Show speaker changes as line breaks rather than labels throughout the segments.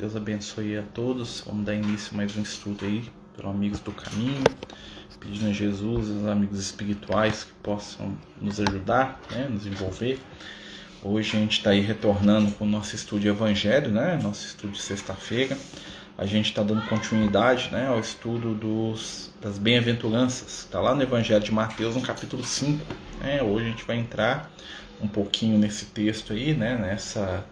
Deus abençoe a todos. Vamos dar início a mais um estudo aí pelo Amigos do Caminho, pedindo a Jesus e os amigos espirituais que possam nos ajudar, nos envolver. Hoje a gente está aí retornando com o nosso estudo de Evangelho, nosso estudo de sexta-feira. A gente está dando continuidade ao estudo das bem-aventuranças. Está lá no Evangelho de Mateus, no capítulo 5. Hoje a gente vai entrar um pouquinho nesse texto aí, nessa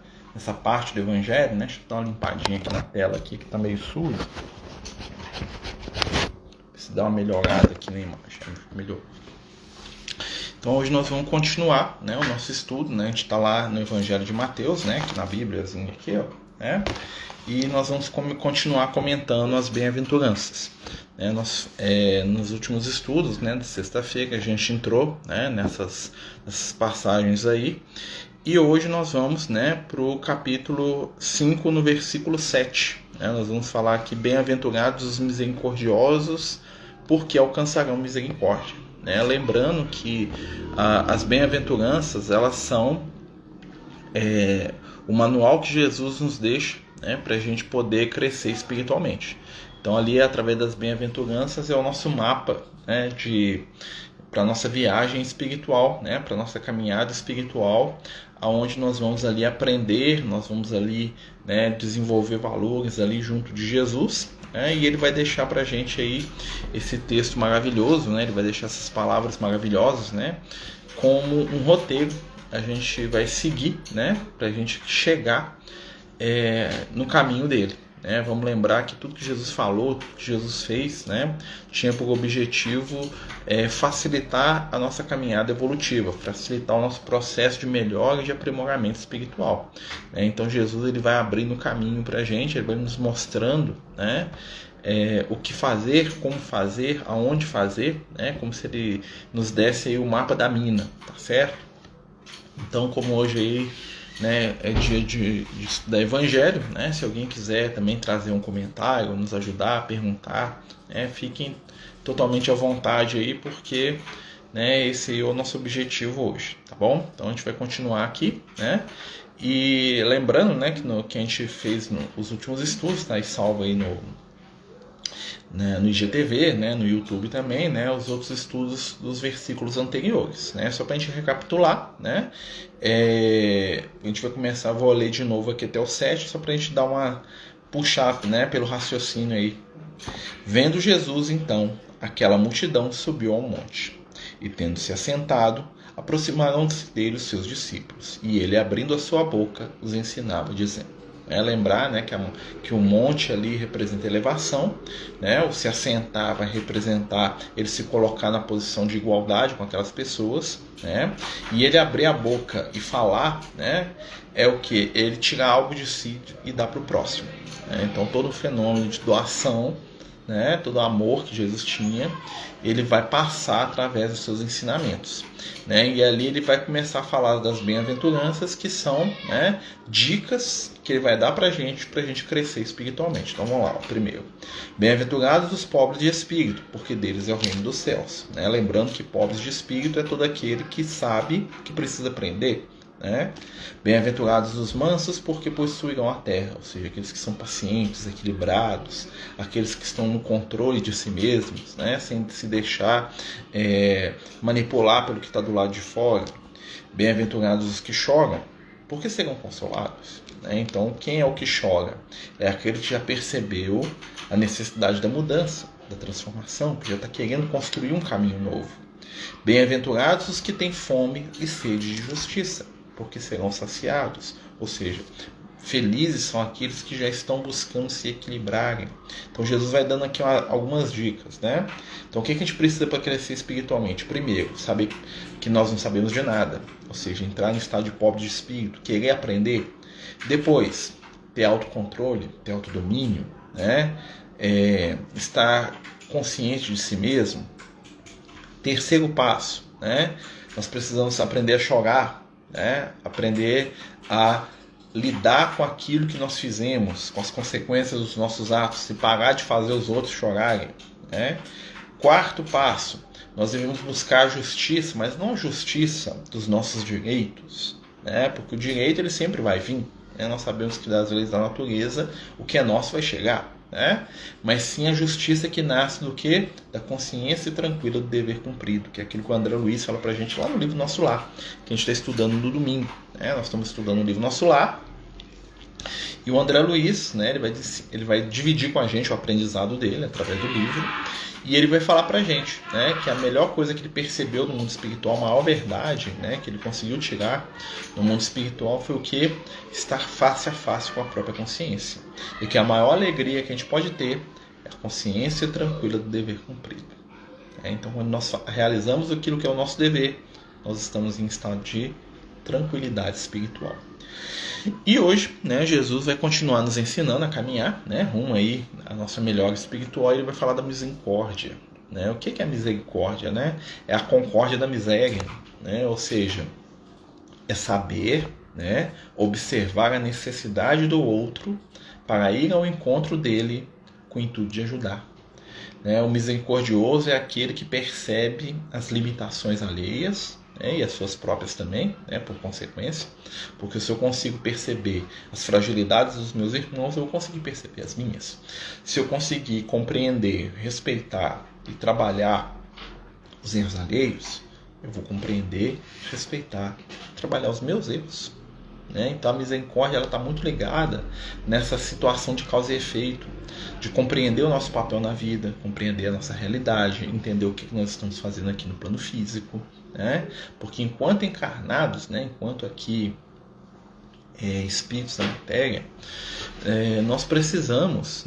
parte do Evangelho. Deixa eu dar uma limpadinha aqui na tela aqui, que está meio sujo. Preciso dar uma melhorada aqui na imagem. Melhorou. Então hoje nós vamos continuar o nosso estudo. A gente está lá no Evangelho de Mateus, aqui na Bíbliazinha aqui, e nós vamos continuar comentando as bem-aventuranças. Nos últimos estudos de sexta-feira a gente entrou nessas passagens aí, e hoje nós vamos para o capítulo 5, no versículo 7. Nós vamos falar aqui: bem-aventurados os misericordiosos, porque alcançarão misericórdia. Lembrando que as bem-aventuranças, elas são o manual que Jesus nos deixa para a gente poder crescer espiritualmente. Então ali, através das bem-aventuranças, é o nosso mapa para a nossa viagem espiritual, para a nossa caminhada espiritual, aonde nós vamos ali aprender, nós vamos ali desenvolver valores ali junto de Jesus, e ele vai deixar para a gente aí esse texto maravilhoso, ele vai deixar essas palavras maravilhosas, como um roteiro. A gente vai seguir, para a gente chegar no caminho dele. Vamos lembrar que tudo que Jesus falou, tudo que Jesus fez, tinha por objetivo facilitar a nossa caminhada evolutiva, facilitar o nosso processo de melhora e de aprimoramento espiritual. Então Jesus, ele vai abrindo o caminho para a gente, ele vai nos mostrando o que fazer, como fazer, aonde fazer, como se ele nos desse aí o mapa da mina, tá certo? Então, como hoje aí é dia de estudar Evangelho, se alguém quiser também trazer um comentário, nos ajudar, perguntar, fiquem totalmente à vontade aí, porque esse é o nosso objetivo hoje, tá bom? Então a gente vai continuar aqui, e lembrando que a gente fez nos últimos estudos, e salvo aí no IGTV, no YouTube também, os outros estudos dos versículos anteriores, só para a gente recapitular, a gente vai começar, vou ler de novo aqui até o 7, só para a gente dar uma puxada, pelo raciocínio aí. Vendo Jesus, então, aquela multidão, subiu ao monte, e tendo se assentado, aproximaram-se dele os seus discípulos, e ele, abrindo a sua boca, os ensinava, dizendo. Lembrar que o monte ali representa elevação, o se assentar vai representar ele se colocar na posição de igualdade com aquelas pessoas, e ele abrir a boca e falar, é o que? Ele tirar algo de si e dar para o próximo. Então todo o fenômeno de doação, todo o amor que Jesus tinha, ele vai passar através dos seus ensinamentos, e ali ele vai começar a falar das bem-aventuranças, que são dicas que ele vai dar para a gente crescer espiritualmente. Então vamos lá, primeiro: bem-aventurados os pobres de espírito, porque deles é o reino dos céus. Lembrando que pobres de espírito é todo aquele que sabe que precisa aprender. Bem-aventurados os mansos, porque possuirão a terra, ou seja, aqueles que são pacientes, equilibrados, aqueles que estão no controle de si mesmos, sem se deixar manipular pelo que está do lado de fora. Bem-aventurados os que choram, porque serão consolados. Então, quem é o que chora? É aquele que já percebeu a necessidade da mudança, da transformação, que já está querendo construir um caminho novo. Bem-aventurados os que têm fome e sede de justiça, porque serão saciados. Ou seja, felizes são aqueles que já estão buscando se equilibrarem. Então Jesus vai dando aqui algumas dicas, Então o que a gente precisa para crescer espiritualmente? Primeiro, saber que nós não sabemos de nada, ou seja, entrar no estado de pobre de espírito, querer aprender. Depois, ter autocontrole, ter autodomínio, estar consciente de si mesmo. Terceiro passo, nós precisamos aprender a chorar, aprender a lidar com aquilo que nós fizemos, com as consequências dos nossos atos, e parar de fazer os outros chorarem. Quarto passo, nós devemos buscar a justiça, mas não a justiça dos nossos direitos, porque o direito ele sempre vai vir, né? Nós sabemos que das leis da natureza o que é nosso vai chegar, né? Mas sim a justiça que nasce do quê? Da consciência tranquila do dever cumprido, que é aquilo que o André Luiz fala pra gente lá no livro Nosso Lar, que a gente está estudando no domingo, né? Nós estamos estudando o livro Nosso Lar, e o André Luiz, né, ele vai dividir com a gente o aprendizado dele através do livro, e ele vai falar pra gente, né, que a melhor coisa que ele percebeu no mundo espiritual, a maior verdade, né, que ele conseguiu tirar no mundo espiritual foi o que? Estar face a face com a própria consciência. E que a maior alegria que a gente pode ter é a consciência tranquila do dever cumprido. Então, quando nós realizamos aquilo que é o nosso dever, nós estamos em estado de tranquilidade espiritual. E hoje, né, Jesus vai continuar nos ensinando a caminhar, né, rumo aí à nossa melhora espiritual. Ele vai falar da misericórdia, né? O que é a misericórdia, né? É a concórdia da miséria, né? Ou seja, é saber, né, observar a necessidade do outro para ir ao encontro dele com o intuito de ajudar. O misericordioso é aquele que percebe as limitações alheias, e as suas próprias também, por consequência, porque se eu consigo perceber as fragilidades dos meus irmãos, eu vou conseguir perceber as minhas. Se eu conseguir compreender, respeitar e trabalhar os erros alheios, eu vou compreender, respeitar, trabalhar os meus erros. Então a misericórdia está muito ligada nessa situação de causa e efeito, de compreender o nosso papel na vida, compreender a nossa realidade, entender o que nós estamos fazendo aqui no plano físico, porque enquanto encarnados, enquanto aqui espíritos da matéria, nós precisamos,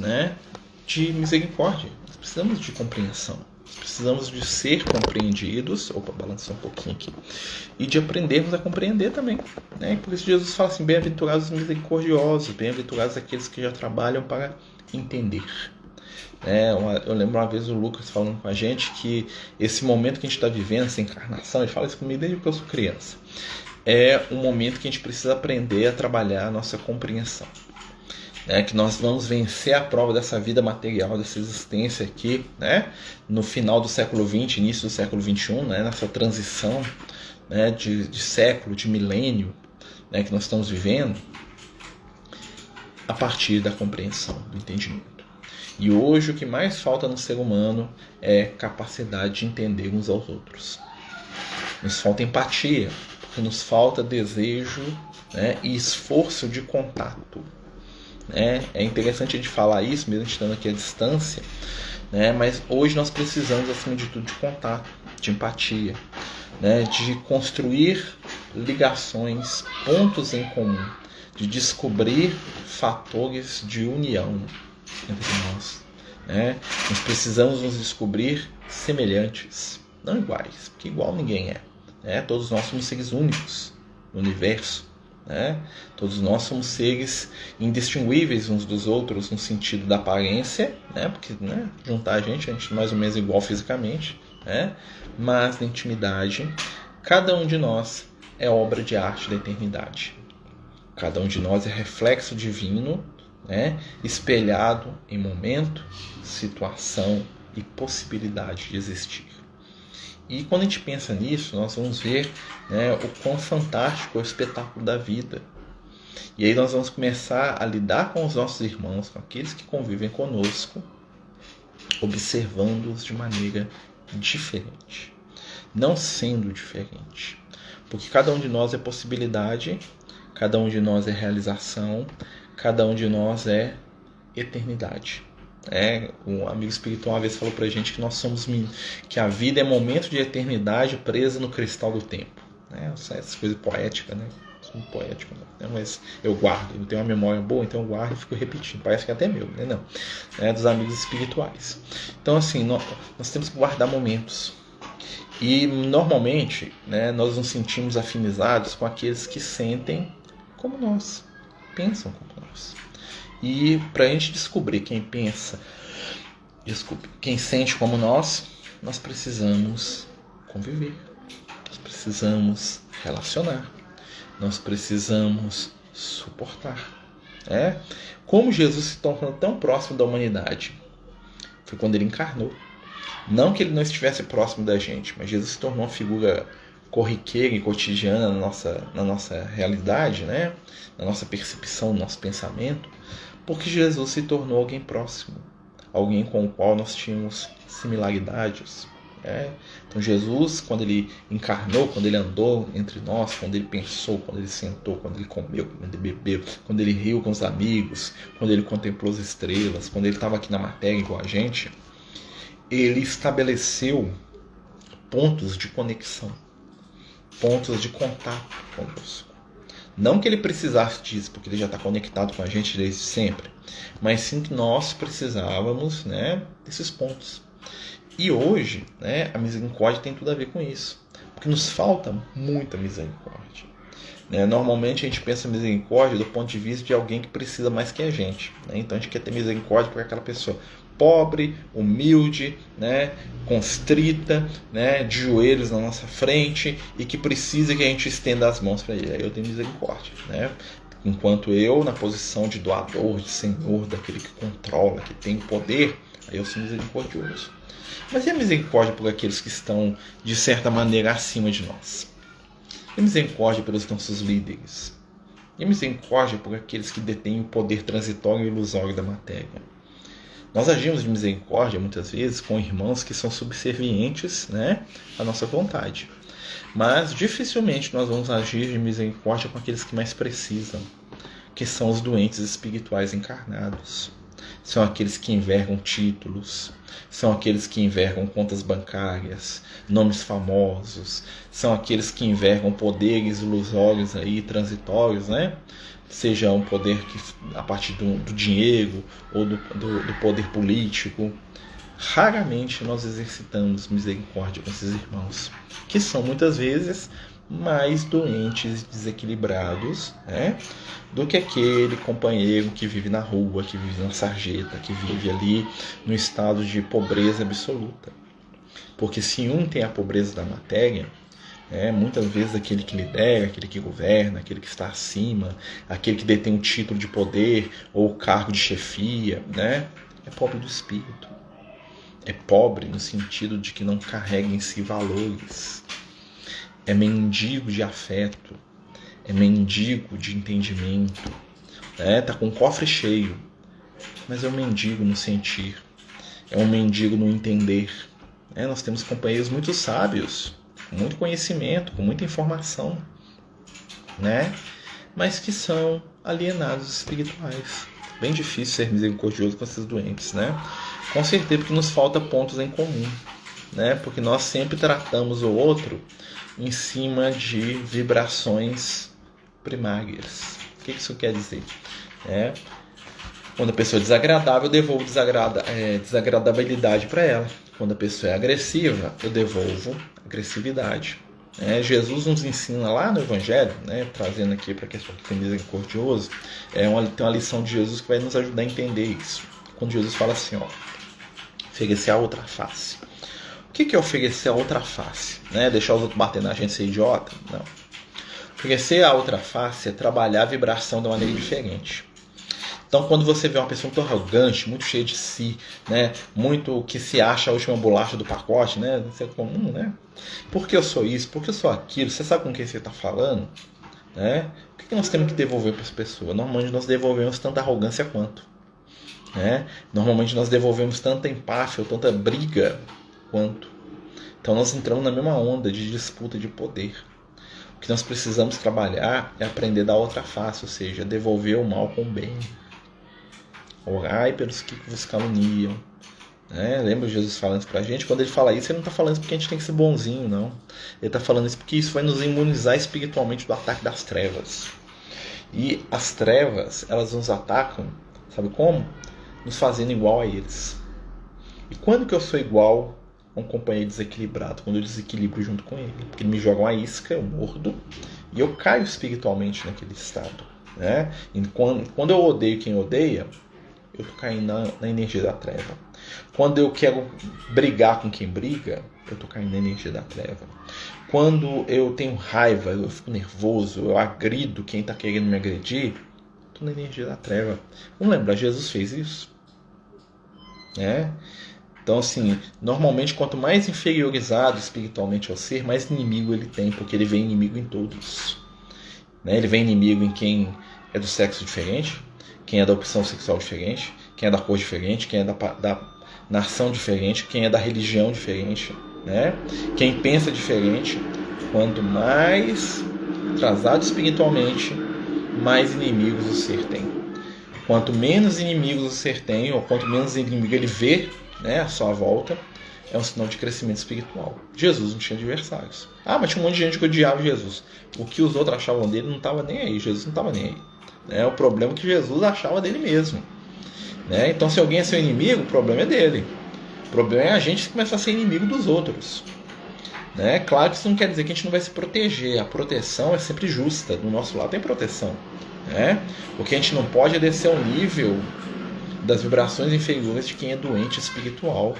de misericórdia, nós precisamos de compreensão, nós precisamos de ser compreendidos, balançou um pouquinho aqui, e de aprendermos a compreender também, por isso Jesus fala assim: bem-aventurados os misericordiosos, bem-aventurados aqueles que já trabalham para entender. Eu lembro uma vez o Lucas falando com a gente que esse momento que a gente está vivendo, essa encarnação, ele fala isso comigo desde que eu sou criança, é um momento que a gente precisa aprender a trabalhar a nossa compreensão, que nós vamos vencer a prova dessa vida material, dessa existência aqui, no final do século XX, início do século XXI, nessa transição, de século, de milênio, que nós estamos vivendo, a partir da compreensão, do entendimento. E hoje o que mais falta no ser humano é capacidade de entender uns aos outros. Nos falta empatia, porque nos falta desejo, e esforço de contato. É interessante a gente falar isso, mesmo estando aqui à distância, mas hoje nós precisamos, acima de tudo, de contato, de empatia, de construir ligações, pontos em comum, de descobrir fatores de união entre nós. Nós precisamos nos descobrir semelhantes, não iguais, porque igual ninguém é. Todos nós somos seres únicos no universo. Todos nós somos seres indistinguíveis uns dos outros no sentido da aparência, porque juntar a gente mais ou menos igual fisicamente, mas na intimidade, cada um de nós é obra de arte da eternidade. Cada um de nós é reflexo divino, espelhado em momento, situação e possibilidade de existir. E quando a gente pensa nisso, nós vamos ver o quão fantástico é o espetáculo da vida. E aí nós vamos começar a lidar com os nossos irmãos, com aqueles que convivem conosco, observando-os de maneira diferente, não sendo diferente. Porque cada um de nós é possibilidade, cada um de nós é realização, cada um de nós é eternidade. Um amigo espiritual uma vez falou pra gente que nós somos que a vida é momento de eternidade presa no cristal do tempo. Essas coisas poéticas, Sou muito poético, mas eu guardo, eu tenho uma memória boa, então eu guardo e fico repetindo. Parece que é até meu, não. Dos amigos espirituais. Então assim, nós temos que guardar momentos. E normalmente, nós nos sentimos afinizados com aqueles que sentem como nós, pensam como nós. E para a gente descobrir quem sente como nós precisamos conviver, nós precisamos relacionar, nós precisamos suportar. Como Jesus se tornou tão próximo da humanidade? Foi quando ele encarnou. Não que ele não estivesse próximo da gente, mas Jesus se tornou uma figura corriqueira e cotidiana na nossa realidade, né? Na nossa percepção, no nosso pensamento, porque Jesus se tornou alguém próximo, alguém com o qual nós tínhamos similaridades. Então Jesus, quando ele encarnou, quando ele andou entre nós, quando ele pensou, quando ele sentou, quando ele comeu, quando ele bebeu, quando ele riu com os amigos, quando ele contemplou as estrelas, quando ele estava aqui na matéria igual a gente, ele estabeleceu pontos de conexão, pontos de contato conosco. Não que ele precisasse disso, porque ele já está conectado com a gente desde sempre, mas sim que nós precisávamos, né, desses pontos. E hoje, né, a misericórdia tem tudo a ver com isso, porque nos falta muita misericórdia. Normalmente a gente pensa misericórdia do ponto de vista de alguém que precisa mais que a gente. Então a gente quer ter misericórdia por aquela pessoa pobre, humilde, constrita, de joelhos na nossa frente e que precisa que a gente estenda as mãos para ele. Aí eu tenho misericórdia. Enquanto eu, na posição de doador, de senhor, daquele que controla, que tem poder, aí eu sou misericordioso. Mas e a misericórdia por aqueles que estão, de certa maneira, acima de nós? E a misericórdia pelos nossos líderes? E a misericórdia por aqueles que detêm o poder transitório e ilusório da matéria? Nós agimos de misericórdia, muitas vezes, com irmãos que são subservientes, à nossa vontade. Mas, dificilmente, nós vamos agir de misericórdia com aqueles que mais precisam, que são os doentes espirituais encarnados. São aqueles que envergam títulos, são aqueles que envergam contas bancárias, nomes famosos, são aqueles que envergam poderes ilusórios aí, transitórios, seja um poder que, a partir do dinheiro ou do poder político. Raramente nós exercitamos misericórdia com esses irmãos, que são muitas vezes mais doentes e desequilibrados, do que aquele companheiro que vive na rua, que vive na sarjeta, que vive ali no estado de pobreza absoluta. Porque se um tem a pobreza da matéria, muitas vezes aquele que lidera, aquele que governa, aquele que está acima, aquele que detém um título de poder ou o cargo de chefia, é pobre do espírito. É pobre no sentido de que não carrega em si valores. É mendigo de afeto, é mendigo de entendimento, tá com o cofre cheio, mas é um mendigo no sentir, é um mendigo no entender. Nós temos companheiros muito sábios, com muito conhecimento, com muita informação, mas que são alienados espirituais. Bem difícil ser misericordioso com esses doentes, Com certeza porque nos falta pontos em comum, porque nós sempre tratamos o outro em cima de vibrações primárias. O que isso quer dizer? Quando a pessoa é desagradável, eu devolvo desagradabilidade para ela. Quando a pessoa é agressiva, eu devolvo agressividade. Jesus nos ensina lá no Evangelho, trazendo aqui para a questão do misericordioso, tem uma lição de Jesus que vai nos ajudar a entender isso. Quando Jesus fala assim, oferecer a outra face. O que é oferecer a outra face? Deixar os outros bater na gente, ser idiota? Não. Oferecer a outra face é trabalhar a vibração de uma maneira diferente. Então, quando você vê uma pessoa muito arrogante, muito cheia de si, muito que se acha a última bolacha do pacote, isso é comum, Por que eu sou isso? Por que eu sou aquilo? Você sabe com quem você está falando? O que nós temos que devolver para essa pessoa? Normalmente nós devolvemos tanta arrogância quanto. Normalmente nós devolvemos tanta empáfia ou tanta briga quanto. Então nós entramos na mesma onda de disputa de poder. O que nós precisamos trabalhar é aprender da outra face, ou seja, devolver o mal com o bem. Orai pelos que vos caluniam. Lembra Jesus falando isso pra gente? Quando ele fala isso, ele não está falando isso porque a gente tem que ser bonzinho, não. Ele está falando isso porque isso vai nos imunizar espiritualmente do ataque das trevas. E as trevas, elas nos atacam, sabe como? Nos fazendo igual a eles. E quando que eu sou igual a um companheiro desequilibrado? Quando eu desequilibro junto com ele. Porque ele me joga uma isca, eu mordo, e eu caio espiritualmente naquele estado. E quando eu odeio quem odeia, eu estou caindo na energia da treva. Quando eu quero brigar com quem briga, eu estou caindo na energia da treva. Quando eu tenho raiva, eu fico nervoso, eu agrido quem está querendo me agredir, estou na energia da treva. Vamos lembrar, Jesus fez isso. Então, assim, normalmente, quanto mais inferiorizado espiritualmente é o ser, mais inimigo ele tem, porque ele vê inimigo em todos. Né? Ele vê inimigo em quem é do sexo diferente, quem é da opção sexual diferente, quem é da cor diferente, quem é da nação diferente, quem é da religião diferente, né? Quem pensa diferente. Quanto mais atrasado espiritualmente, mais inimigos o ser tem. Quanto menos inimigos o ser tem, ou quanto menos inimigo ele vê, né, à sua volta, é um sinal de crescimento espiritual. Jesus não tinha adversários. Mas tinha um monte de gente que odiava Jesus. O que os outros achavam dele não estava nem aí. Jesus não estava nem aí. Né? O problema é que Jesus achava dele mesmo. Né? Então, se alguém é seu inimigo, o problema é dele. O problema é a gente começar a ser inimigo dos outros. Né? Claro que isso não quer dizer que a gente não vai se proteger. A proteção é sempre justa. Do nosso lado tem proteção. Né? O que a gente não pode é descer ao nível das vibrações inferiores de quem é doente espiritual.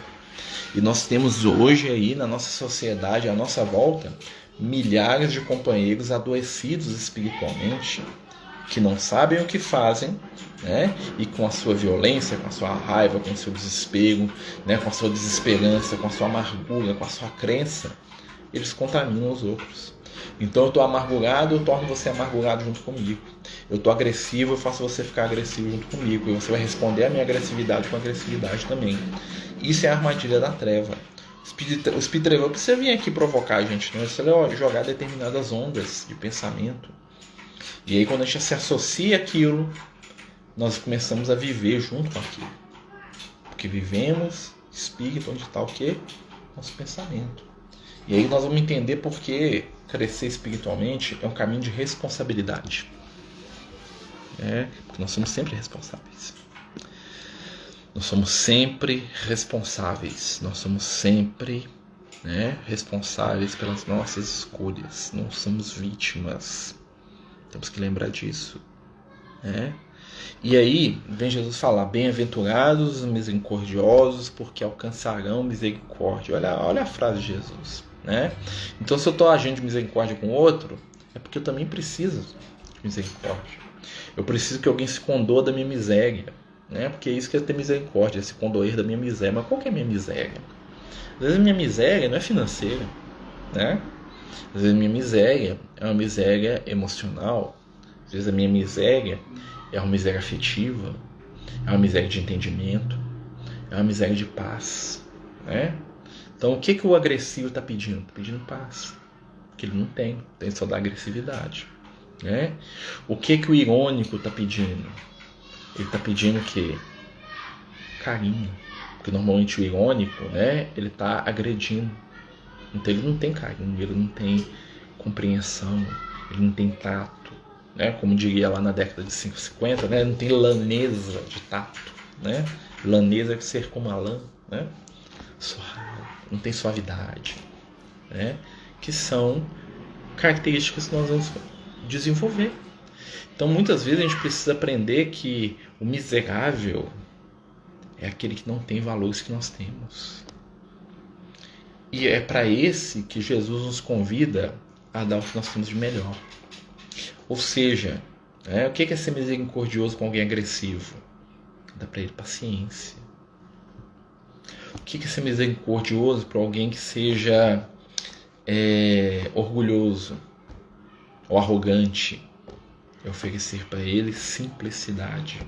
E nós temos hoje aí na nossa sociedade, à nossa volta, milhares de companheiros adoecidos espiritualmente, que não sabem o que fazem, né? E com a sua violência, com a sua raiva, com o seu desespero, né? Com a sua desesperança, com a sua amargura, com a sua crença, eles contaminam os outros. Então eu estou amargurado, eu torno você amargurado junto comigo. Eu estou agressivo, eu faço você ficar agressivo junto comigo. E você vai responder a minha agressividade com agressividade também. Isso é a armadilha da treva. O Speed Trevor precisa vir aqui provocar a gente, não é jogar determinadas ondas de pensamento. E aí quando a gente se associa àquilo, nós começamos a viver junto com aquilo. Porque vivemos espírito onde está o quê? Nosso pensamento. E aí nós vamos entender por que crescer espiritualmente é um caminho de responsabilidade. Porque nós somos sempre responsáveis. Nós somos sempre responsáveis. Nós somos sempre, né, responsáveis pelas nossas escolhas. Não somos vítimas. Temos que lembrar disso. Né? E aí vem Jesus falar: bem-aventurados os misericordiosos, porque alcançarão misericórdia. Olha a frase de Jesus. Né? Então, se eu estou agindo de misericórdia com o outro, é porque eu também preciso de misericórdia. Eu preciso que alguém se condoa da minha miséria, né? Porque é isso que é ter misericórdia, é se condoer da minha miséria. Mas qual que é a minha miséria? Às vezes a minha miséria não é financeira, né? Às vezes a minha miséria é uma miséria emocional. Às vezes a minha miséria é uma miséria afetiva, é uma miséria de entendimento, é uma miséria de paz, né? Então o que o agressivo está pedindo? Está pedindo paz, porque ele não tem só da agressividade. Né? O que o irônico está pedindo? Ele está pedindo o quê? Carinho. Porque normalmente o irônico, né, ele está agredindo. Então ele não tem carinho, ele não tem compreensão, ele não tem tato. Né? Como diria lá na década de 50, né? Não tem laneza de tato. Né? Laneza é ser como a lã. Né? Não tem suavidade. Né? Que são características que nós vamos desenvolver. Então muitas vezes a gente precisa aprender que o miserável é aquele que não tem valores que nós temos. E é para esse que Jesus nos convida a dar o que nós temos de melhor. Ou seja, o que é ser misericordioso com alguém agressivo? Dá para ele paciência. O que é ser misericordioso para alguém que seja orgulhoso ou arrogante? É oferecer para ele simplicidade.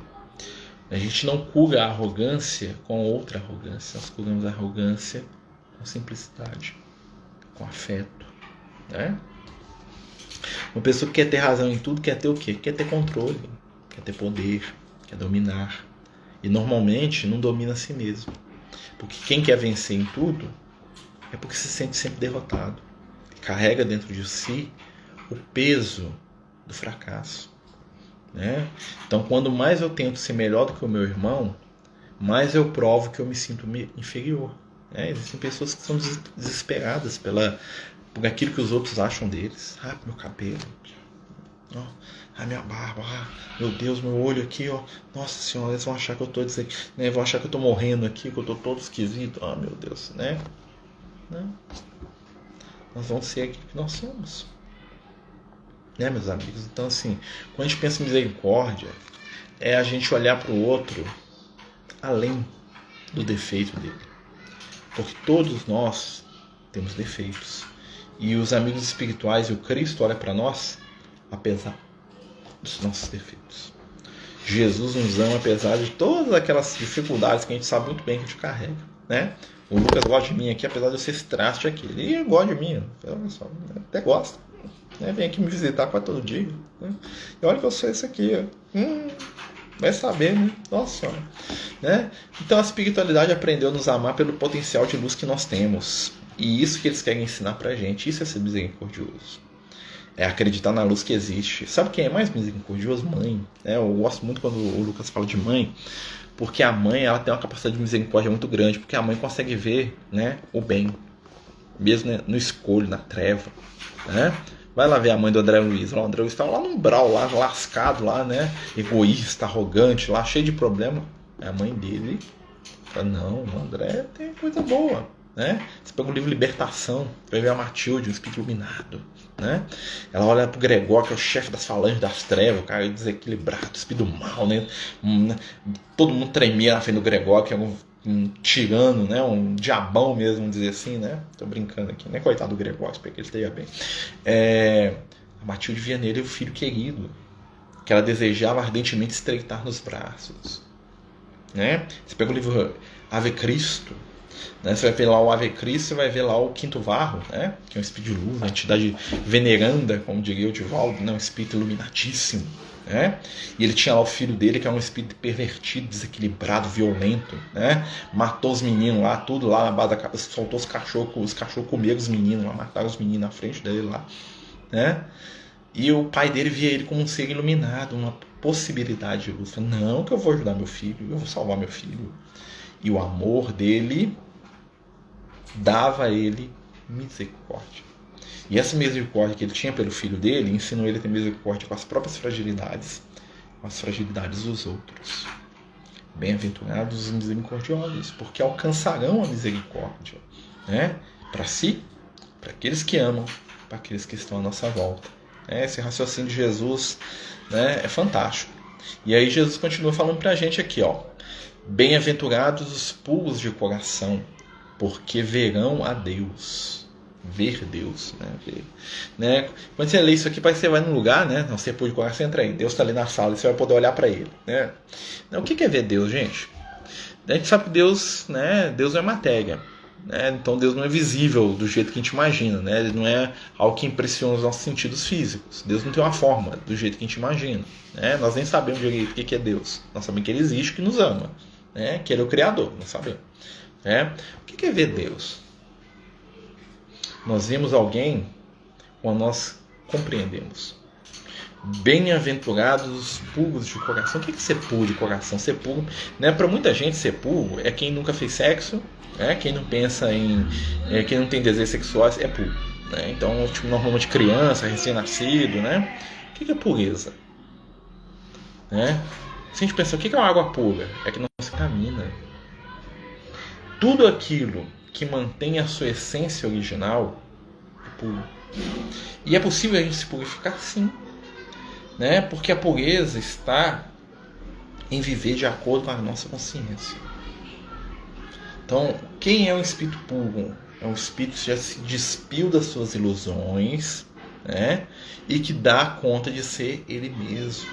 A gente não cura a arrogância com outra arrogância. Nós curamos a arrogância com simplicidade, com afeto. Né? Uma pessoa que quer ter razão em tudo quer ter o quê? Quer ter controle, quer ter poder, quer dominar. E normalmente não domina a si mesmo. Porque quem quer vencer em tudo é porque se sente sempre derrotado. Carrega dentro de si o peso do fracasso. Né? Então, quando mais eu tento ser melhor do que o meu irmão, mais eu provo que eu me sinto inferior. Né? Existem pessoas que são desesperadas por aquilo que os outros acham deles. Meu cabelo, minha barba, meu Deus, meu olho aqui, nossa senhora, eles vão achar que eu tô né? Vão achar que eu tô morrendo aqui, que eu tô todo esquisito. Meu Deus, né? Não. Nós vamos ser aquilo que nós somos. Né, meus amigos? Então, assim, quando a gente pensa em misericórdia, é a gente olhar para o outro além do defeito dele. Porque todos nós temos defeitos. E os amigos espirituais e o Cristo olha para nós, apesar dos nossos defeitos. Jesus nos ama apesar de todas aquelas dificuldades que a gente sabe muito bem que a gente carrega, né? O Lucas gosta de mim aqui, apesar de eu ser esse traste aqui. Ele gosta de mim, até gosta. Né? Vem aqui me visitar quase todo dia. Né? E olha que eu sou esse aqui. Vai saber, né? Nossa Senhora. Né? Então a espiritualidade aprendeu a nos amar pelo potencial de luz que nós temos. E isso que eles querem ensinar pra gente. Isso é ser misericordioso. É acreditar na luz que existe. Sabe quem é mais misericordioso? Mãe. Eu gosto muito quando o Lucas fala de mãe. Porque a mãe ela tem uma capacidade de misericórdia muito grande. Porque a mãe consegue ver, né, o bem. Mesmo, né, no escuro, na treva. Né? Vai lá ver a mãe do André Luiz. O André Luiz estava lá no umbral, lá, lascado, lá, né? Egoísta, arrogante, lá, cheio de problema. A mãe dele fala, não, o André tem coisa boa. Né? Você pega o livro Libertação, vai ver a Matilde, um espírito iluminado. Né? Ela olha pro Gregório, que é o chefe das falanges das trevas, o cara desequilibrado, espírito mal, né? Todo mundo tremia na frente do Gregório, que é um tirano, né? Um diabão mesmo, vamos dizer assim, né? Tô brincando aqui, né? Coitado do Gregório, espero que ele esteja bem. A Matilde via nele o filho querido, que ela desejava ardentemente estreitar nos braços. Né? Você pega o livro Ave Cristo, né? Você vai ver lá o Ave Cristo, você vai ver lá o Quinto Varro, né? Que é um espírito de luz, uma entidade veneranda, como diria o Divaldo, né? Um espírito iluminatíssimo. Né? E ele tinha lá o filho dele, que é um espírito pervertido, desequilibrado, violento. Né? Matou os meninos lá, tudo lá na base da cabeça, soltou os cachorros comeram os meninos lá, mataram os meninos na frente dele lá. Né? E o pai dele via ele como um ser iluminado, uma possibilidade de luz. Falei, não, que eu vou ajudar meu filho, eu vou salvar meu filho. E o amor dele dava a ele misericórdia. E essa misericórdia que ele tinha pelo filho dele ensinou ele a ter misericórdia com as próprias fragilidades, com as fragilidades dos outros. Bem-aventurados os misericordiosos, porque alcançarão a misericórdia, né? Para si, para aqueles que amam, para aqueles que estão à nossa volta. Esse raciocínio de Jesus, né, é fantástico. E aí Jesus continua falando para a gente aqui, ó: bem-aventurados os puros de coração, porque verão a Deus. Ver Deus, né? Quando você lê isso aqui, parece que você vai num lugar, né? Não, você pôr de coração, entra aí. Deus está ali na sala e você vai poder olhar para ele, né? Não, o que é ver Deus, gente? A gente sabe que Deus, né? Deus não é matéria, né? Então Deus não é visível do jeito que a gente imagina, né? Ele não é algo que impressiona os nossos sentidos físicos. Deus não tem uma forma do jeito que a gente imagina, né? Nós nem sabemos direito o que é Deus. Nós sabemos que Ele existe, que nos ama, né? Que Ele é o Criador, não sabemos. O que é ver Deus? Nós vemos alguém quando nós compreendemos. Bem-aventurados os puros de coração. O que é ser puro de coração? Ser puro, né? Para muita gente, ser puro é quem nunca fez sexo, né? Quem não pensa em. Quem não tem desejos sexuais é puro. Né? Então, tipo, normalmente criança, recém-nascido, né? O que é pureza? Né? Se a gente pensa, o que é uma água pura? É que não se contamina. Tudo aquilo que mantém a sua essência original é puro. E é possível a gente se purificar, sim, né? Porque a pureza está em viver de acordo com a nossa consciência. Então, quem é um espírito puro? É um espírito que já se despiu das suas ilusões, né? E que dá conta de ser ele mesmo,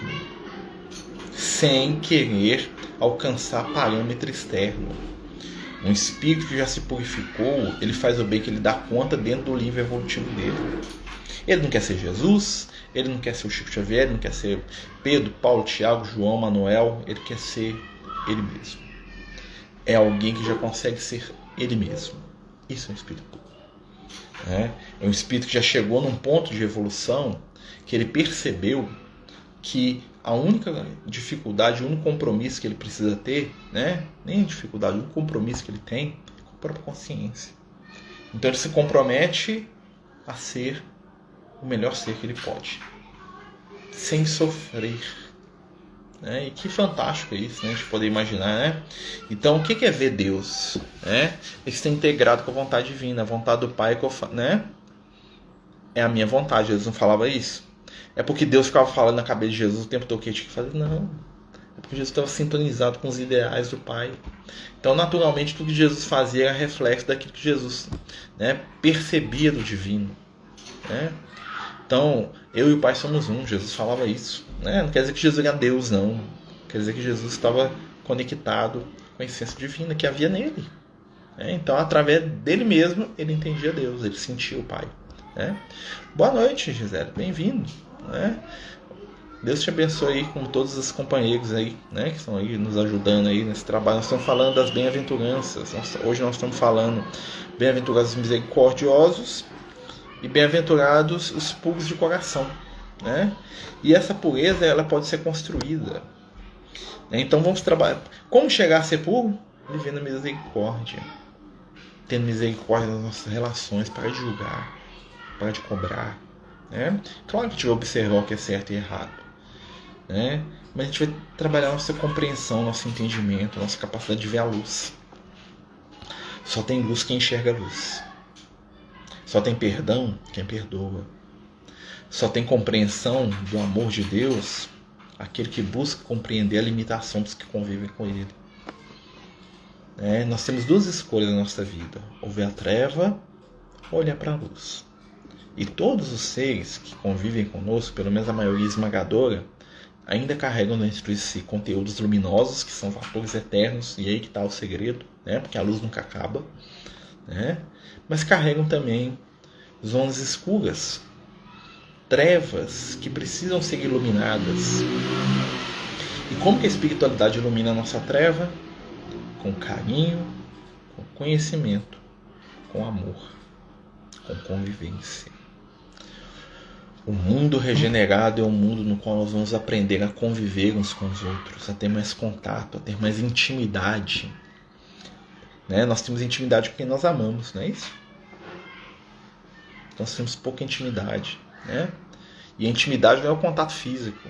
sem querer alcançar parâmetro externo. Um espírito que já se purificou, ele faz o bem que ele dá conta dentro do livro evolutivo dele. Ele não quer ser Jesus, ele não quer ser o Chico Xavier, ele não quer ser Pedro, Paulo, Tiago, João, Manuel, ele quer ser ele mesmo. É alguém que já consegue ser ele mesmo. Isso é um espírito puro. É um espírito que já chegou num ponto de evolução que ele percebeu que a única dificuldade, o único compromisso que ele precisa ter, né? Nem dificuldade, o único compromisso que ele tem é com a própria consciência. Então ele se compromete a ser o melhor ser que ele pode, sem sofrer. Né? E que fantástico é isso, né? A gente poder imaginar, né? Então, o que é ver Deus? Né? Ele está integrado com a vontade divina, a vontade do Pai, né? É a minha vontade. Jesus não falava isso? É porque Deus ficava falando na cabeça de Jesus o tempo todo que ele tinha que fazer? Não. É porque Jesus estava sintonizado com os ideais do Pai. Então, naturalmente, tudo que Jesus fazia era reflexo daquilo que Jesus, né, percebia do divino. Né? Então, eu e o Pai somos um. Jesus falava isso. Né? Não quer dizer que Jesus era Deus, não. Quer dizer que Jesus estava conectado com a essência divina que havia nele. Então, através dele mesmo, ele entendia Deus, ele sentia o Pai. Né? Boa noite, Gisele, bem-vindo. Né? Deus te abençoe aí com todos os companheiros aí, né, que estão aí nos ajudando aí nesse trabalho. Nós estamos falando das bem-aventuranças. Hoje nós estamos falando bem-aventurados os misericordiosos e bem-aventurados os puros de coração. Né? E essa pureza ela pode ser construída. Então vamos trabalhar. Como chegar a ser puro? Vivendo a misericórdia. Tendo misericórdia nas nossas relações, para de julgar, para de cobrar. Né? Claro que a gente vai observar o que é certo e errado. Né? Mas a gente vai trabalhar nossa compreensão, nosso entendimento, nossa capacidade de ver a luz. Só tem luz quem enxerga a luz. Só tem perdão quem perdoa. Só tem compreensão do amor de Deus aquele que busca compreender a limitação dos que convivem com Ele. Nós temos duas escolhas na nossa vida: ou ver a treva ou olhar para a luz. E todos os seres que convivem conosco, pelo menos a maioria esmagadora, ainda carregam dentro de si conteúdos luminosos, que são fatores eternos, e aí que está o segredo, né? Porque a luz nunca acaba. Né? Mas carregam também zonas escuras, trevas que precisam ser iluminadas. E como que a espiritualidade ilumina a nossa treva? Com carinho, com conhecimento, com amor, com convivência. O mundo regenerado é um mundo no qual nós vamos aprender a conviver uns com os outros, a ter mais contato, a ter mais intimidade. Né? Nós temos intimidade com quem nós amamos, não é isso? Nós temos pouca intimidade. Né? E a intimidade não é o contato físico.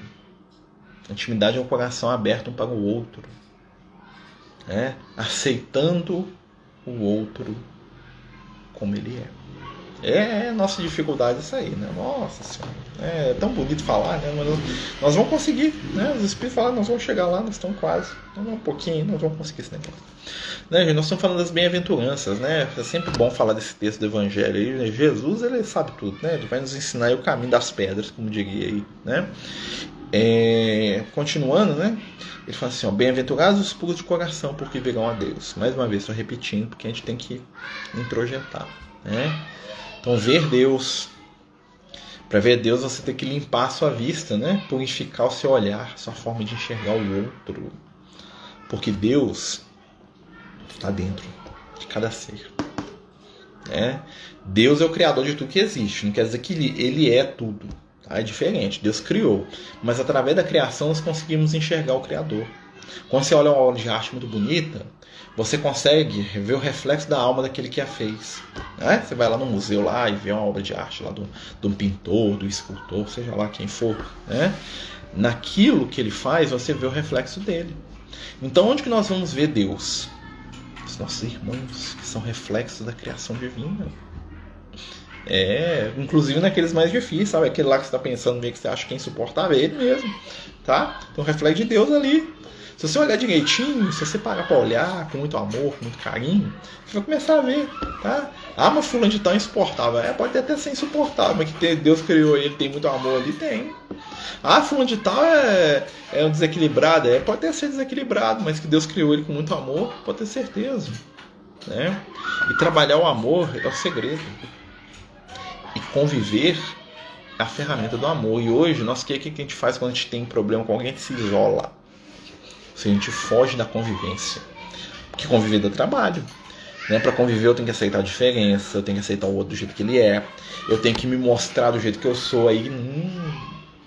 A intimidade é o coração aberto um para o outro. Né? Aceitando o outro como ele é. Nossa dificuldade isso aí, né? Nossa Senhora, é tão bonito falar, né? Mas nós vamos conseguir, né? Os Espíritos falaram, nós vamos chegar lá, nós estamos quase, um pouquinho, nós vamos conseguir esse negócio. Né, gente? Nós estamos falando das bem-aventuranças, né? É sempre bom falar desse texto do Evangelho aí, né? Jesus, ele sabe tudo, né? Ele vai nos ensinar aí o caminho das pedras, como diria aí, né? Continuando, né? Ele fala assim, ó, bem-aventurados os puros de coração, porque verão a Deus. Mais uma vez, estou repetindo, porque a gente tem que introjetar, né? Então, ver Deus. Para ver Deus, você tem que limpar a sua vista, né? Purificar o seu olhar, sua forma de enxergar o outro. Porque Deus está dentro de cada ser. Né? Deus é o criador de tudo que existe. Não quer dizer que ele é tudo. Tá? É diferente. Deus criou. Mas através da criação, nós conseguimos enxergar o Criador. Quando você olha uma obra de arte muito bonita, você consegue ver o reflexo da alma daquele que a fez. Né? Você vai lá no museu lá e vê uma obra de arte lá do um pintor, do escultor, seja lá quem for. Né? Naquilo que ele faz, você vê o reflexo dele. Então, onde que nós vamos ver Deus? Os nossos irmãos, que são reflexos da criação divina. Inclusive naqueles mais difíceis, sabe? Aquele lá que você está pensando meio que você acha que é insuportável, é ele mesmo. Tá? Então, o reflexo de Deus ali. Se você olhar direitinho, se você parar para olhar com muito amor, com muito carinho, você vai começar a ver, tá? Mas fulano de tal é insuportável. Pode até ser insuportável, mas que Deus criou ele, tem muito amor ali, tem. Fulano de tal é um desequilibrado. Pode até ser desequilibrado, mas que Deus criou ele com muito amor, pode ter certeza. Né? E trabalhar o amor é o segredo. E conviver é a ferramenta do amor. E hoje, o que a gente faz quando a gente tem problema com alguém? A gente se isola. Se a gente foge da convivência. Porque conviver dá trabalho. Né? Para conviver eu tenho que aceitar a diferença, eu tenho que aceitar o outro do jeito que ele é, eu tenho que me mostrar do jeito que eu sou. Aí,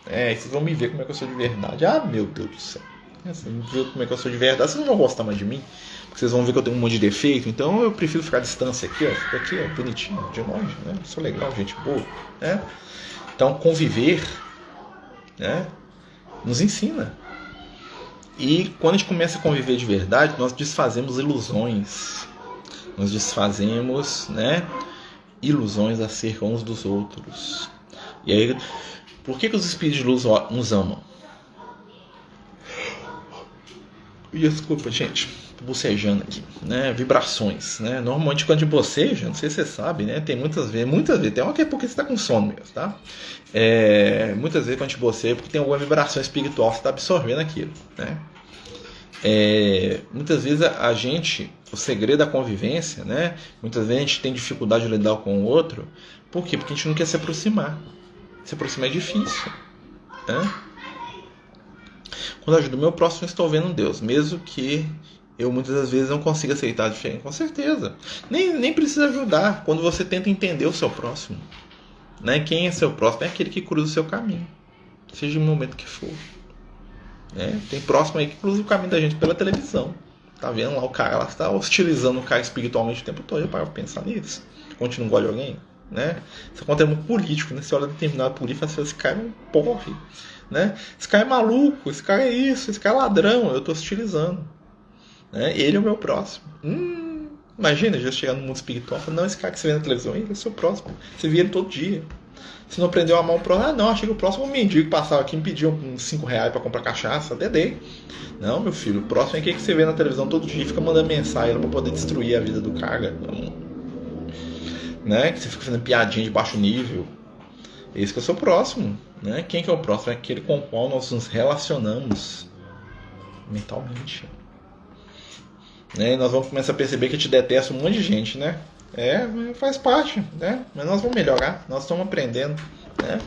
vocês vão me ver como é que eu sou de verdade. Meu Deus do céu. Vocês vão ver como é que eu sou de verdade. Vocês não vão gostar mais de mim, porque vocês vão ver que eu tenho um monte de defeito. Então eu prefiro ficar à distância aqui, fico aqui, bonitinho, de longe, né? Sou legal, gente boa. Né? Então conviver, né, nos ensina. E quando a gente começa a conviver de verdade, nós desfazemos ilusões. Nós desfazemos, né, ilusões acerca uns dos outros. E aí, por que os espíritos de luz nos amam? Desculpa, gente, bocejando aqui, né? Vibrações, né? Normalmente quando a gente boceja, não sei se você sabe, né? Tem muitas vezes, tem uma que é porque você tá com sono mesmo, tá? Muitas vezes quando a gente boceja é porque tem alguma vibração espiritual, você tá absorvendo aquilo, né? Muitas vezes a gente, o segredo da convivência, né? Muitas vezes a gente tem dificuldade de lidar com o outro, por quê? Porque a gente não quer se aproximar. Se aproximar é difícil, né? Quando eu ajudo o meu próximo, eu estou vendo Deus, mesmo que eu muitas das vezes não consiga aceitar a diferença. Com certeza. Nem precisa ajudar quando você tenta entender o seu próximo. Né? Quem é seu próximo é aquele que cruza o seu caminho, seja no momento que for. Né? Tem próximo aí que cruza o caminho da gente pela televisão. Tá vendo lá o cara, ela está hostilizando o cara espiritualmente o tempo todo. Eu paro pra pensar nisso. Quando não gosta de alguém, né? Isso acontece muito político, né? Você olha determinado político e fala assim, esse cara é um porre. Né? Esse cara é maluco, esse cara é isso, esse cara é ladrão, eu estou hostilizando. Né? Ele é o meu próximo. Imagina, já chegar no mundo espiritual e falar, não, esse cara que você vê na televisão, ele é seu próximo. Você vê ele todo dia. Você não aprendeu a amar o próximo? Ah, não, achei que o próximo é um mendigo que passava aqui e me pediu uns 5 reais para comprar cachaça. Até dei. Não, meu filho, o próximo é aquele que você vê na televisão todo dia e fica mandando mensagem para poder destruir a vida do cara. Né? Que você fica fazendo piadinha de baixo nível. Esse que é o seu próximo. Né? Quem que é o próximo? É aquele com o qual nós nos relacionamos mentalmente. Né? E nós vamos começar a perceber que te detesta um monte de gente, né? Faz parte, né? Mas nós vamos melhorar, nós estamos aprendendo, né?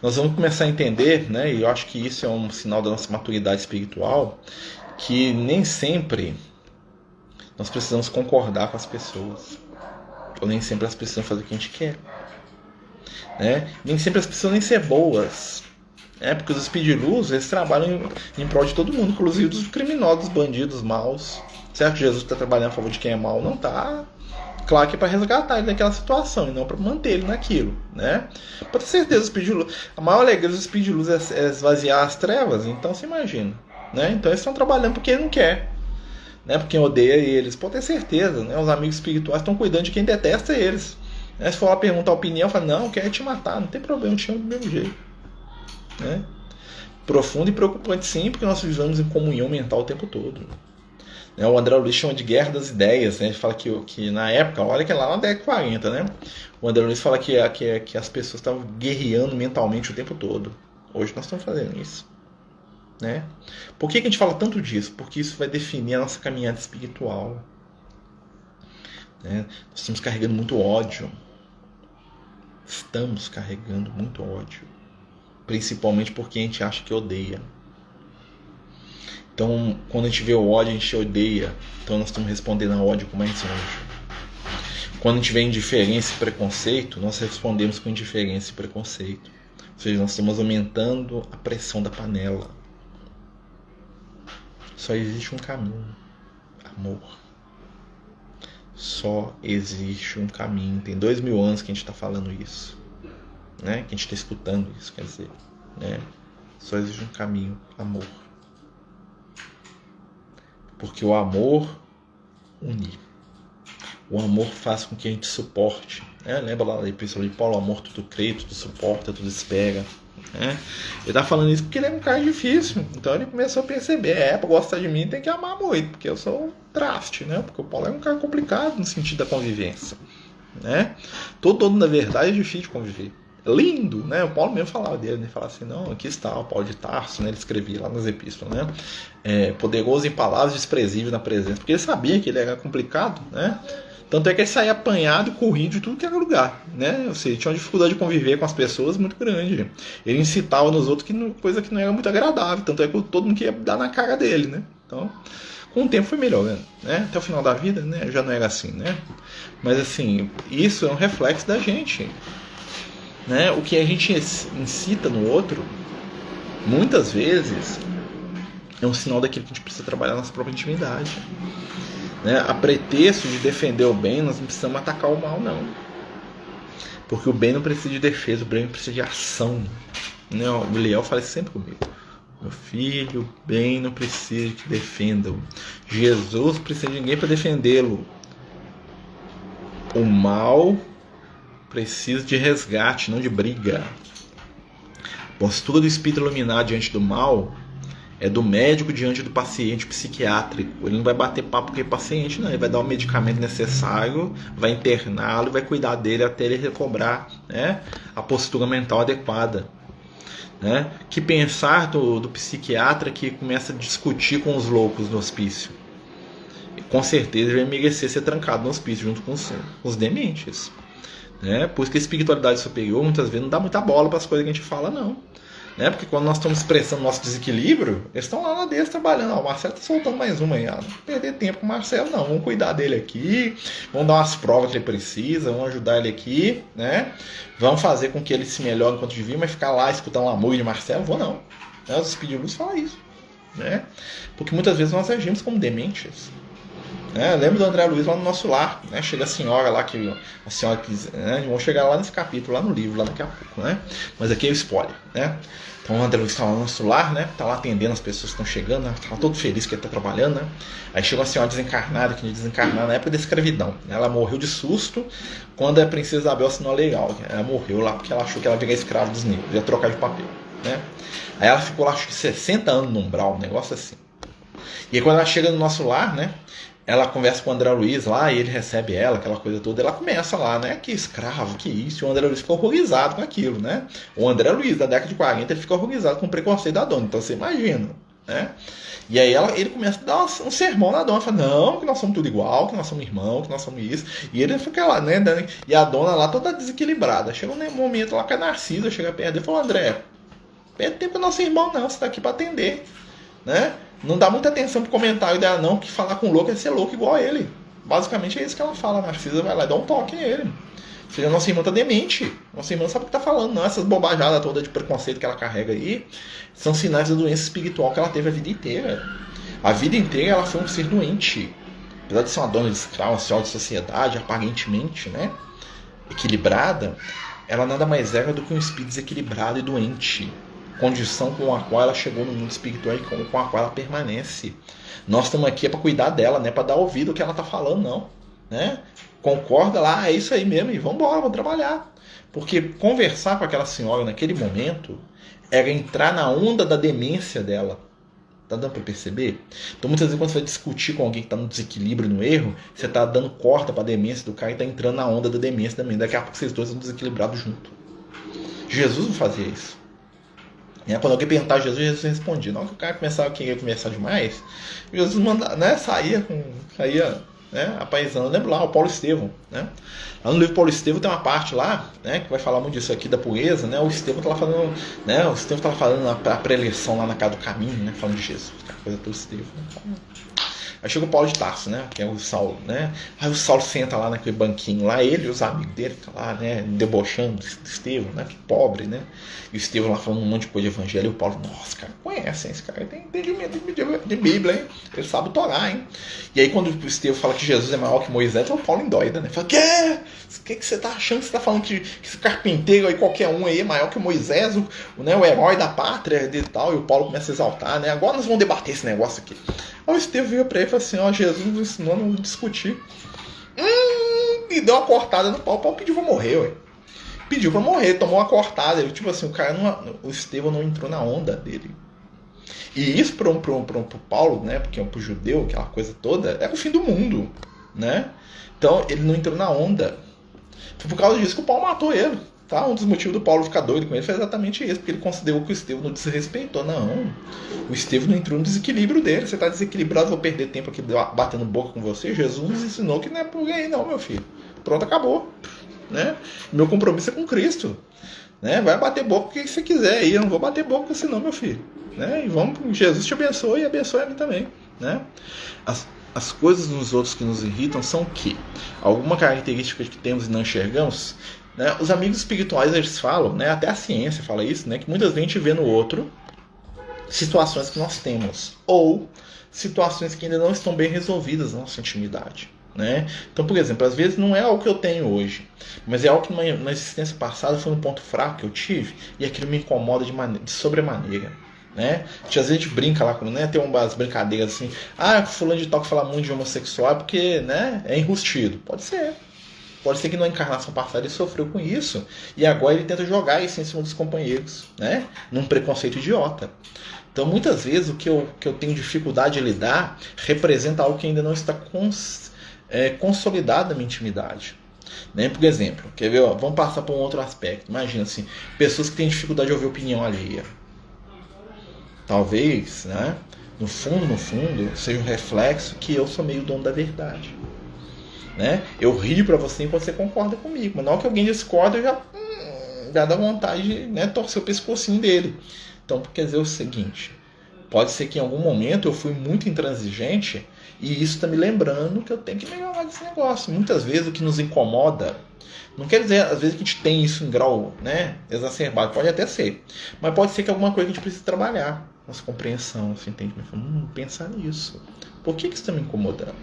Nós vamos começar a entender, né? E eu acho que isso é um sinal da nossa maturidade espiritual, que nem sempre nós precisamos concordar com as pessoas, ou nem sempre elas precisam fazer o que a gente quer. Né? Nem sempre as pessoas nem ser boas, porque os speedlus, eles trabalham em prol de todo mundo, inclusive dos criminosos, bandidos, maus. Certo que Jesus está trabalhando a favor de quem é mau? Não está. Claro que é para resgatar ele daquela situação e não para manter ele naquilo, né? Pode ter certeza, a maior alegria dos speedlus é esvaziar as trevas, então você imagina, né? Então eles estão trabalhando porque ele não quer, né? Porque quem odeia eles, pode ter certeza, né? Os amigos espirituais estão cuidando de quem detesta eles. Se for lá perguntar a opinião, fala, não, eu quero te matar, não tem problema, eu te amo do mesmo jeito. Né? Profundo e preocupante sim, porque nós vivemos em comunhão mental o tempo todo. O André Luiz chama de guerra das ideias, né? Ele fala que na época, olha que é lá na década de 40, né? O André Luiz fala que as pessoas estavam guerreando mentalmente o tempo todo. Hoje nós estamos fazendo isso. Né? Por que a gente fala tanto disso? Porque isso vai definir a nossa caminhada espiritual. Né? Nós estamos carregando muito ódio. Estamos carregando muito ódio. Principalmente porque a gente acha que odeia. Então, quando a gente vê o ódio, a gente odeia. Então, nós estamos respondendo a ódio com mais ódio. Quando a gente vê indiferença e preconceito, nós respondemos com indiferença e preconceito. Ou seja, nós estamos aumentando a pressão da panela. Só existe um caminho. Amor. Só existe um caminho. Tem 2000 anos que a gente está falando isso. Né? Que a gente está escutando isso, quer dizer. Né? Só existe um caminho. Amor. Porque o amor une. O amor faz com que a gente suporte. Né? Lembra lá da epístola de Paulo? O amor tudo crê, tudo suporta, tudo espera. Né? Ele está falando isso porque ele é um cara difícil. Então ele começou a perceber. Para gostar de mim tem que amar muito. Porque eu sou um traste. Né? Porque o Paulo é um cara complicado no sentido da convivência. Né? Todo na verdade é difícil de conviver. Lindo, né? O Paulo mesmo falava dele, né? Falava assim, não, aqui está o Paulo de Tarso, né? Ele escrevia lá nas epístolas, né? Poderoso em palavras, desprezível na presença, porque ele sabia que ele era complicado, né? Tanto é que ele saía apanhado e corrido de tudo que era lugar, né? Ou seja, ele tinha uma dificuldade de conviver com as pessoas muito grande. Ele incitava nos outros coisa que não era muito agradável, tanto é que todo mundo queria dar na cara dele, né? Então, com o tempo foi melhorando, né? Até o final da vida, né? Já não era assim, né? Mas assim, isso é um reflexo da gente. Né? O que a gente incita no outro, muitas vezes, é um sinal daquilo que a gente precisa trabalhar na nossa própria intimidade. Né? A pretexto de defender o bem, nós não precisamos atacar o mal, não. Porque o bem não precisa de defesa, o bem precisa de ação. Né? O Liel fala isso sempre comigo. Meu filho, o bem não precisa que defendam. Jesus precisa de ninguém para defendê-lo. O mal precisa de resgate, não de briga. A postura do espírito iluminado diante do mal É do médico diante do paciente psiquiátrico. Ele não vai bater papo com o paciente, não. Ele vai dar o medicamento necessário, vai interná-lo e vai cuidar dele até ele recobrar, né, a postura mental adequada. Né? Que pensar do psiquiatra que começa a discutir com os loucos no hospício? E, com certeza ele vai merecer ser trancado no hospício junto com os dementes. Né? Por isso que a espiritualidade superior muitas vezes não dá muita bola para as coisas que a gente fala, não. Né? Porque quando nós estamos expressando nosso desequilíbrio, eles estão lá deles trabalhando. O Marcelo está soltando mais uma aí. Não perder tempo com o Marcelo, não. Vamos cuidar dele aqui, vamos dar umas provas que ele precisa, vamos ajudar ele aqui, né? Vamos fazer com que ele se melhore enquanto vive, mas ficar lá escutando o amor de Marcelo, vou não. Os Espíritos de Luz falam isso. Né? Porque muitas vezes nós agimos como dementes. Lembro do André Luiz lá no nosso lar, né? Chega a senhora lá, a senhora quis, né? Vamos chegar lá nesse capítulo, lá no livro, lá daqui a pouco, né? Mas aqui é o spoiler, né? Então o André Luiz está lá no nosso lar, né? Tá lá atendendo as pessoas que estão chegando, né? Tá todo feliz que ele tá trabalhando, né? Aí chegou a senhora desencarnada, que desencarnada na época da escravidão, né? Ela morreu de susto quando a princesa Isabel assinou a legal. Ela morreu lá porque ela achou que ela ia virar escrava dos negros, ia trocar de papel, né? Aí ela ficou lá, acho que 60 anos no umbral, um negócio assim. E aí quando ela chega no nosso lar, né? Ela conversa com o André Luiz lá e ele recebe ela, aquela coisa toda. Ela começa lá, né? Que escravo, que isso. E o André Luiz fica horrorizado com aquilo, né? O André Luiz, da década de 40, ele fica horrorizado com o preconceito da dona. Então você imagina, né? E aí ele começa a dar um sermão na dona. Fala, não, que nós somos tudo igual, que nós somos irmãos, que nós somos isso. E ele fica lá, né? E a dona lá toda desequilibrada. Chega um momento lá que a Narcisa chega perto dele e fala, André, perde tempo com o nosso irmão não, você tá aqui para atender, né? Não dá muita atenção pro comentário dela, não, que falar com louco é ser louco igual a ele. Basicamente é isso que ela fala. A Narcisa vai lá e dá um toque nele. Ou seja, nossa irmã tá demente. Nossa irmã não sabe o que tá falando, não. Essas bobajadas todas de preconceito que ela carrega aí são sinais da doença espiritual que ela teve a vida inteira. A vida inteira ela foi um ser doente. Apesar de ser uma dona de escravo, uma senhora de sociedade, aparentemente, né, equilibrada, ela nada mais era do que um espírito desequilibrado e doente. Condição com a qual ela chegou no mundo espiritual e com a qual ela permanece. Nós estamos aqui para cuidar dela, não é para dar ouvido ao que ela está falando, não. Né? Concorda lá, é isso aí mesmo, e vamos embora, vamos trabalhar. Porque conversar com aquela senhora naquele momento era entrar na onda da demência dela. Tá dando para perceber? Então muitas vezes quando você vai discutir com alguém que está no desequilíbrio, no erro, você está dando corda para a demência do cara e está entrando na onda da demência também. Daqui a pouco vocês dois estão desequilibrados juntos. Jesus não fazia isso. Quando alguém perguntava a Jesus respondia. Não que o cara começava a querer conversar demais, Jesus manda, né, saía, né, apaisando. Eu lembro lá, o Paulo Estevão, né? Lá no livro Paulo Estevão tem uma parte lá, né, que vai falar muito disso aqui da pureza, né? O Estevão tá lá falando, né? O Estevão tá lá falando a preleção lá na casa do caminho, né? Falando de Jesus, aquela coisa do Estevão. Aí chega o Paulo de Tarso, né? Que é o Saulo, né? Aí o Saulo senta lá naquele banquinho lá, ele e os amigos dele, lá, né? Debochando do Estevão, né? Que pobre, né? E o Estevão lá falando um monte de coisa de evangelho. E o Paulo, nossa, cara, conhece, hein? Esse cara tem entendimento de Bíblia, hein? Ele sabe Torá, hein? E aí quando o Estevão fala que Jesus é maior que Moisés, o Paulo endoida, né? Fala, que você tá achando? Você tá falando que esse carpinteiro aí, qualquer um aí, é maior que Moisés, né? O herói da pátria e tal. E o Paulo começa a exaltar, né? Agora nós vamos debater esse negócio aqui. Aí o Estevão veio pra ele e falou assim, Jesus nos ensinou a não discutir. E deu uma cortada no pau. O Paulo pediu pra morrer, ué. Pediu pra morrer, tomou uma cortada. Ele, tipo assim, o Estevão não entrou na onda dele. E isso pro Paulo, né? Porque pro judeu, aquela coisa toda, é o fim do mundo, né? Então ele não entrou na onda. Foi por causa disso que o Paulo matou ele. Tá? Um dos motivos do Paulo ficar doido com ele foi exatamente isso, porque ele considerou que o Estevão não desrespeitou. Não, o Estevão não entrou no desequilíbrio dele. Você está desequilibrado, vou perder tempo aqui batendo boca com você. Jesus nos ensinou que não é por aí não, meu filho. Pronto, acabou. Né? Meu compromisso é com Cristo. Né? Vai bater boca o que você quiser aí. Eu não vou bater boca com você não, meu filho. Né? E vamos, Jesus te abençoe e abençoe a mim também. Né? As coisas nos outros que nos irritam são o quê? Alguma característica que temos e não enxergamos? Né? Os amigos espirituais eles falam, né? Até a ciência fala isso, né? Que muitas vezes a gente vê no outro situações que nós temos ou situações que ainda não estão bem resolvidas na nossa intimidade. Né? Então, por exemplo, às vezes não é algo que eu tenho hoje, mas é algo que na existência passada foi um ponto fraco que eu tive e aquilo me incomoda de sobremaneira. Né? Às vezes a gente brinca lá, né? Tem umas brincadeiras assim, fulano de tal que fala muito de homossexual porque, né, é enrustido. Pode ser que na encarnação passada ele sofreu com isso e agora ele tenta jogar isso em cima dos companheiros, né? Num preconceito idiota. Então, muitas vezes, o que eu tenho dificuldade de lidar representa algo que ainda não está consolidado na minha intimidade. Né? Por exemplo, quer ver? Ó, vamos passar para um outro aspecto. Imagina assim, pessoas que têm dificuldade de ouvir opinião alheia. Talvez, né, no fundo, seja um reflexo que eu sou meio dono da verdade. Né? Eu rio para você enquanto você concorda comigo, mas na hora que alguém discorda, eu já dá vontade de, né, torcer o pescocinho dele. Então, quer dizer o seguinte, pode ser que em algum momento eu fui muito intransigente e isso está me lembrando que eu tenho que melhorar esse negócio. Muitas vezes o que nos incomoda, não quer dizer às vezes que a gente tem isso em grau, né, exacerbado, pode até ser, mas pode ser que alguma coisa a gente precise trabalhar, nossa compreensão, você entende? Pensar nisso. Por que isso está me incomodando?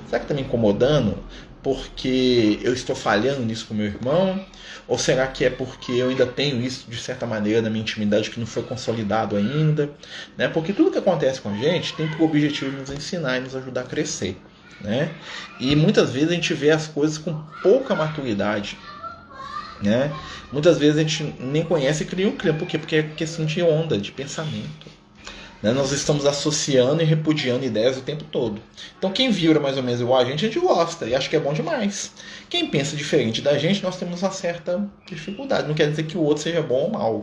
Será que está me incomodando porque eu estou falhando nisso com meu irmão? Ou será que é porque eu ainda tenho isso de certa maneira na minha intimidade que não foi consolidado ainda? Né? Porque tudo que acontece com a gente tem por objetivo nos ensinar e nos ajudar a crescer. Né? E muitas vezes a gente vê as coisas com pouca maturidade. Né? Muitas vezes a gente nem conhece e cria um clima. Por quê? Porque é questão de onda, de pensamento. Né? Nós estamos associando e repudiando ideias o tempo todo. Então quem vibra mais ou menos igual a gente gosta e acha que é bom demais. Quem pensa diferente da gente, nós temos uma certa dificuldade. Não quer dizer que o outro seja bom ou mal.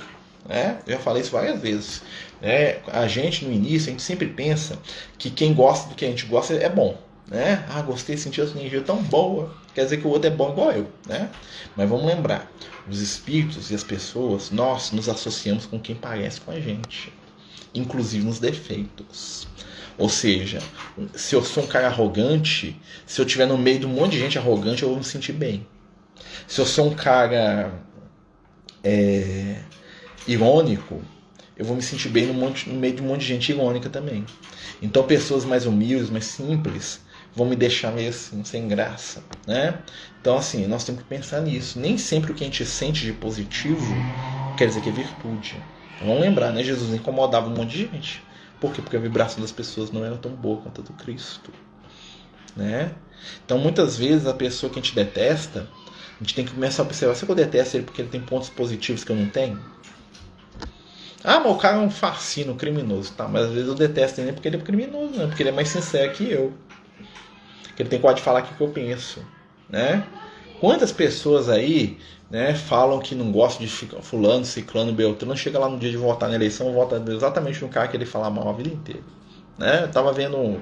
Né? Eu já falei isso várias vezes. Né? A gente, no início, a gente sempre pensa que quem gosta do que a gente gosta é bom. Né? Ah, gostei, senti essa energia tão boa. Quer dizer que o outro é bom igual eu. Né? Mas vamos lembrar, os espíritos e as pessoas, nós nos associamos com quem parece com a gente. Inclusive nos defeitos. Ou seja, se eu sou um cara arrogante, se eu estiver no meio de um monte de gente arrogante, eu vou me sentir bem. Se eu sou um cara irônico, eu vou me sentir bem no meio de um monte de gente irônica também. Então pessoas mais humildes, mais simples, vão me deixar meio assim, sem graça. Né? Então assim, nós temos que pensar nisso. Nem sempre o que a gente sente de positivo quer dizer que é virtude. Vamos lembrar, né? Jesus incomodava um monte de gente. Por quê? Porque a vibração das pessoas não era tão boa quanto a do Cristo. Né? Então, muitas vezes, a pessoa que a gente detesta, a gente tem que começar a observar. Será que eu detesto ele porque ele tem pontos positivos que eu não tenho? Ah, mas o cara é um fascino, criminoso. Tá, mas às vezes eu detesto ele porque ele é criminoso, né? Porque ele é mais sincero que eu. Que ele tem coragem de falar o que eu penso. Né? Quantas pessoas aí, né, falam que não gostam de fulano, ciclano, beltrano, chega lá no dia de votar na eleição, vota exatamente no cara que ele fala mal a vida inteira. Né? Eu estava vendo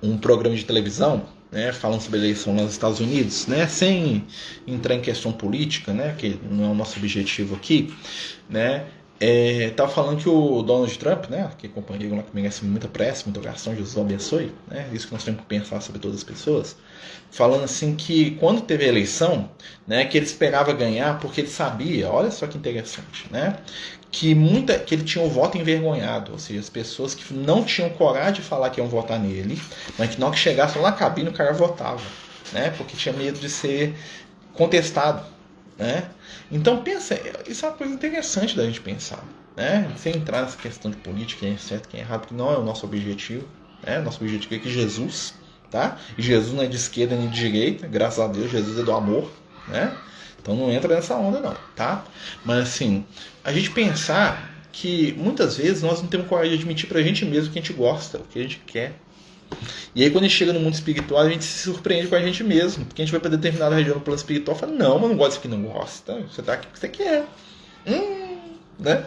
um programa de televisão, né, falando sobre a eleição nos Estados Unidos, né, sem entrar em questão política, né, que não é o nosso objetivo aqui, né, estava falando que o Donald Trump, né, que é companheiro lá que merece muita prece, muita oração, Jesus abençoe, né, isso que nós temos que pensar sobre todas as pessoas, falando assim que quando teve a eleição, né, que ele esperava ganhar porque ele sabia, olha só que interessante, né, que ele tinha o voto envergonhado, ou seja, as pessoas que não tinham coragem de falar que iam votar nele, mas que na hora que chegasse lá na cabine o cara votava, né, porque tinha medo de ser contestado. Né? Então pensa, isso é uma coisa interessante da gente pensar, né? Sem entrar nessa questão de política, quem é certo, quem é errado, que não é o nosso objetivo, né? Nosso objetivo é que Jesus, tá? E Jesus não é de esquerda nem de direita, graças a Deus, Jesus é do amor, né? Então não entra nessa onda não, tá? Mas assim, a gente pensar que muitas vezes nós não temos coragem de admitir pra gente mesmo o que a gente gosta, o que a gente quer. E aí quando a gente chega no mundo espiritual, a gente se surpreende com a gente mesmo. Porque a gente vai para determinada região do plano espiritual e fala, não, mas não gosto disso aqui, não gosta. Você tá aqui porque você quer. Né?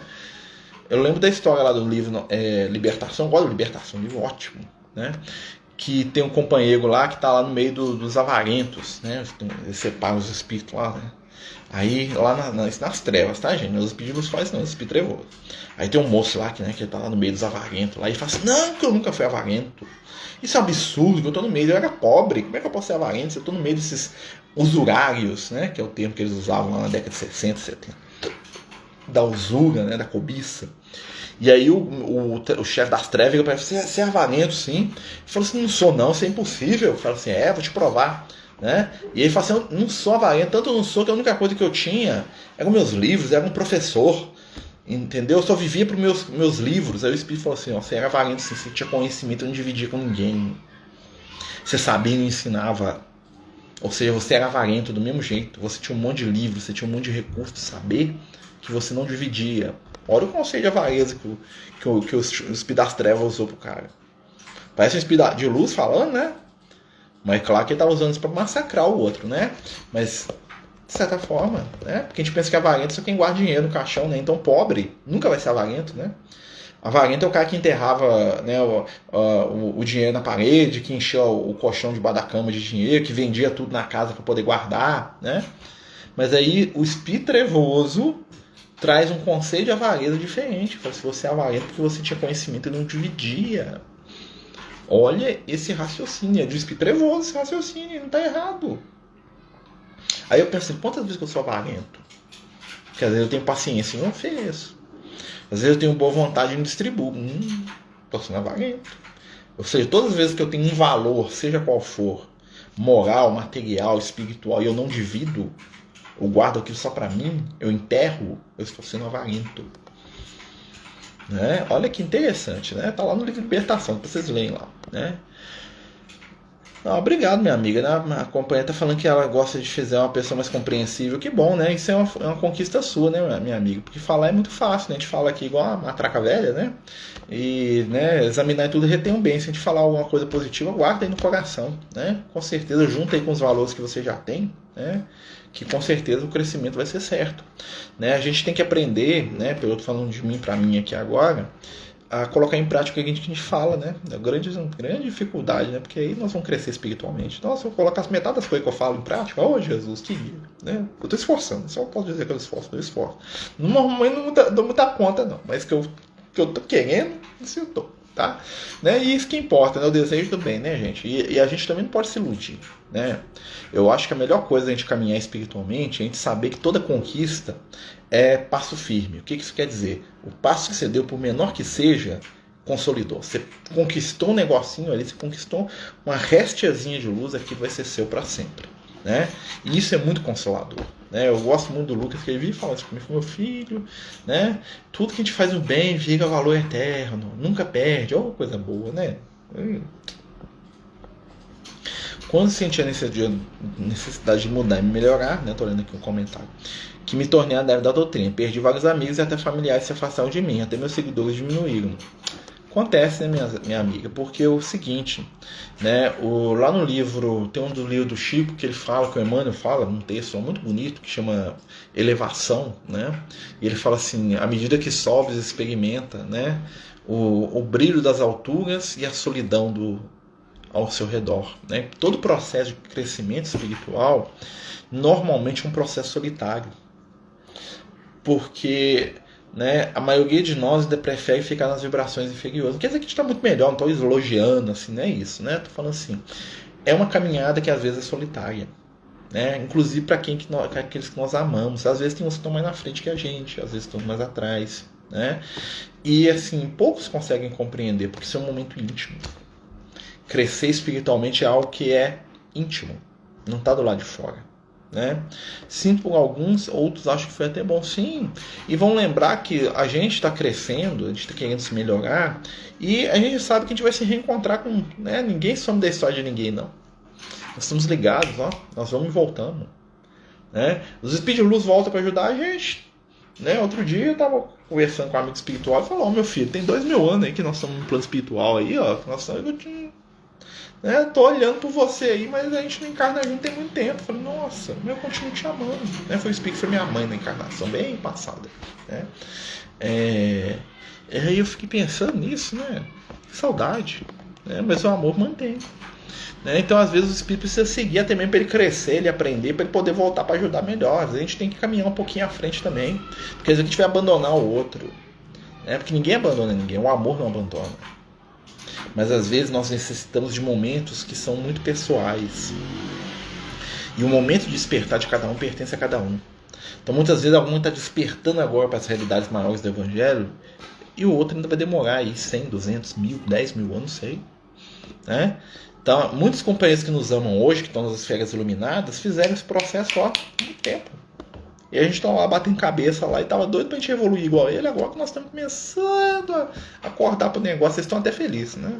Eu lembro da história lá do livro Libertação. Eu gosto de Libertação, um livro ótimo. Né? Que tem um companheiro lá que está lá no meio dos avarentos. Né? Eles separam os espíritos lá. Né? Aí lá nas trevas, tá, gente? Os espíritos não fazem não, os espíritos trevosos. Aí tem um moço lá que, né, que tá lá no meio dos avarentos lá e fala assim, não, que eu nunca fui avarento. Isso é um absurdo, que eu tô no meio, eu era pobre, como é que eu posso ser avarento? Eu tô no meio desses usurários, né, que é o termo que eles usavam lá na década de 60, 70. Da usura, né, da cobiça. E aí o chefe das trevas ele falou, você é avarento, sim. Ele falou assim, não sou não, isso é impossível. Eu falo assim, vou te provar. Né? E ele fala assim, eu não sou avarento, tanto eu não sou que a única coisa que eu tinha eram meus livros, era um professor. Entendeu? Eu só vivia para meus livros. Aí o Espírito falou assim, você era avarento, assim, você tinha conhecimento, não dividia com ninguém. Você sabia e não ensinava. Ou seja, você era avarento do mesmo jeito. Você tinha um monte de livros, você tinha um monte de recursos de saber, que você não dividia. Olha o conceito de avareza que o Espírito das Trevas usou pro cara. Parece um Espírito de luz falando, né? Mas claro que ele tá usando isso pra massacrar o outro, né? Mas, de certa forma, né? Porque a gente pensa que avarento é só quem guarda dinheiro no caixão, né? Então pobre nunca vai ser avarento, né? Avarento é o cara que enterrava, né, o dinheiro na parede, que enchia o colchão debaixo da cama de dinheiro, que vendia tudo na casa para poder guardar, né? Mas aí o espírito trevoso traz um conceito de avareza diferente. Fala, se você é avarento porque você tinha conhecimento e não dividia. Olha esse raciocínio, é de espírito trevoso esse raciocínio, não está errado. Aí eu penso, quantas vezes que eu sou avarento? Porque às vezes eu tenho paciência e não ofereço. Às vezes eu tenho boa vontade e não distribuo. Estou sendo avarento. Ou seja, todas as vezes que eu tenho um valor, seja qual for, moral, material, espiritual, e eu não divido, eu guardo aquilo só para mim, eu enterro, eu estou sendo avarento. Né? Olha que interessante, né? Tá lá no livro de Libertação, para vocês lerem lá, né? Obrigado, minha amiga, né? A companheira tá falando que ela gosta de fazer uma pessoa mais compreensível. Que bom, né? Isso é uma conquista sua, né, minha amiga? Porque falar é muito fácil, né? A gente fala aqui igual a matraca velha, né? E, né, examinar tudo e reter um bem. Se a gente falar alguma coisa positiva, guarda aí no coração, né? Com certeza, junta aí com os valores que você já tem, né? Que com certeza o crescimento vai ser certo, né? A gente tem que aprender, né? Eu tô falando de mim para mim aqui agora, a colocar em prática o que a gente fala, né? É grande dificuldade, né? Porque aí nós vamos crescer espiritualmente. Nossa, eu colocar metade das coisas que eu falo em prática, Jesus, que dia, né? Eu estou esforçando, só posso dizer que eu esforço. Normalmente não dou muita conta, não, mas que eu tô querendo, isso eu tô, tá? Né? E isso que importa, né? O desejo do bem, né, gente? E a gente também não pode se iludir, né? Eu acho que a melhor coisa da gente caminhar espiritualmente é a gente saber que toda conquista é passo firme. O que isso quer dizer? O passo que você deu, por menor que seja, consolidou. Você conquistou um negocinho ali, você conquistou uma restiazinha de luz, aquilo vai ser seu para sempre, né? E isso é muito consolador, né? Eu gosto muito do Lucas, que ele vive falando isso comigo, meu filho, né? Tudo que a gente faz no bem fica valor eterno, nunca perde, ó, coisa boa, né? Quando senti a necessidade de mudar e melhorar, né? Tô lendo aqui um comentário, que me tornei adepto da doutrina. Perdi vários amigos e até familiares se afastaram de mim, até meus seguidores diminuíram. Acontece, né, minha amiga? Porque é o seguinte, né? Lá no livro, tem um do livro do Chico que ele fala, que o Emmanuel fala, num texto muito bonito que chama Elevação, né? E ele fala assim: à medida que sobes, experimenta, né? O brilho das alturas e a solidão ao seu redor, né? Todo processo de crescimento espiritual normalmente é um processo solitário, porque, né, a maioria de nós ainda prefere ficar nas vibrações inferiores. Não quer dizer que a gente está muito melhor, não estou elogiando, assim, não é isso, né? Estou falando assim, é uma caminhada que às vezes é solitária, né? Inclusive para aqueles que nós amamos. Às vezes tem uns que estão mais na frente que a gente, às vezes estão mais atrás, né? E assim, poucos conseguem compreender, porque isso é um momento íntimo. Crescer espiritualmente é algo que é íntimo, não está do lado de fora, né? Sim, por alguns, outros acham que foi até bom, sim. E vão lembrar que a gente está crescendo, a gente está querendo se melhorar, e a gente sabe que a gente vai se reencontrar com, né? Ninguém some da história de ninguém, não. Nós estamos ligados, ó, nós vamos e voltamos, né? Os espíritos de luz voltam para ajudar a gente, né? Outro dia eu estava conversando com um amigo espiritual e falou: ó, meu filho, tem 2000 anos aí que nós estamos no plano espiritual aí, ó, nós estamos... né, tô olhando por você aí, mas a gente não encarna junto tem muito tempo. Eu falei, nossa, eu continuo te amando, né? Foi o espírito que foi minha mãe na encarnação, bem passada, né? Aí eu fiquei pensando nisso, né? Que saudade, né? Mas o amor mantém, né? Então às vezes o espírito precisa seguir até mesmo para ele crescer, ele aprender, para ele poder voltar para ajudar melhor. Às vezes a gente tem que caminhar um pouquinho à frente também, porque às vezes a gente vai abandonar o outro, né? Porque ninguém abandona ninguém, o amor não abandona. Mas às vezes nós necessitamos de momentos que são muito pessoais. E o momento de despertar de cada um pertence a cada um. Então muitas vezes algum está despertando agora para as realidades maiores do Evangelho, e o outro ainda vai demorar aí 100, 200, 1000, 10 mil anos, não sei, né? Então muitos companheiros que nos amam hoje, que estão nas esferas iluminadas, fizeram esse processo há muito tempo. E a gente estava lá batendo cabeça lá e estava doido para a gente evoluir igual ele. Agora que nós estamos começando a acordar para o negócio, vocês estão até felizes, né?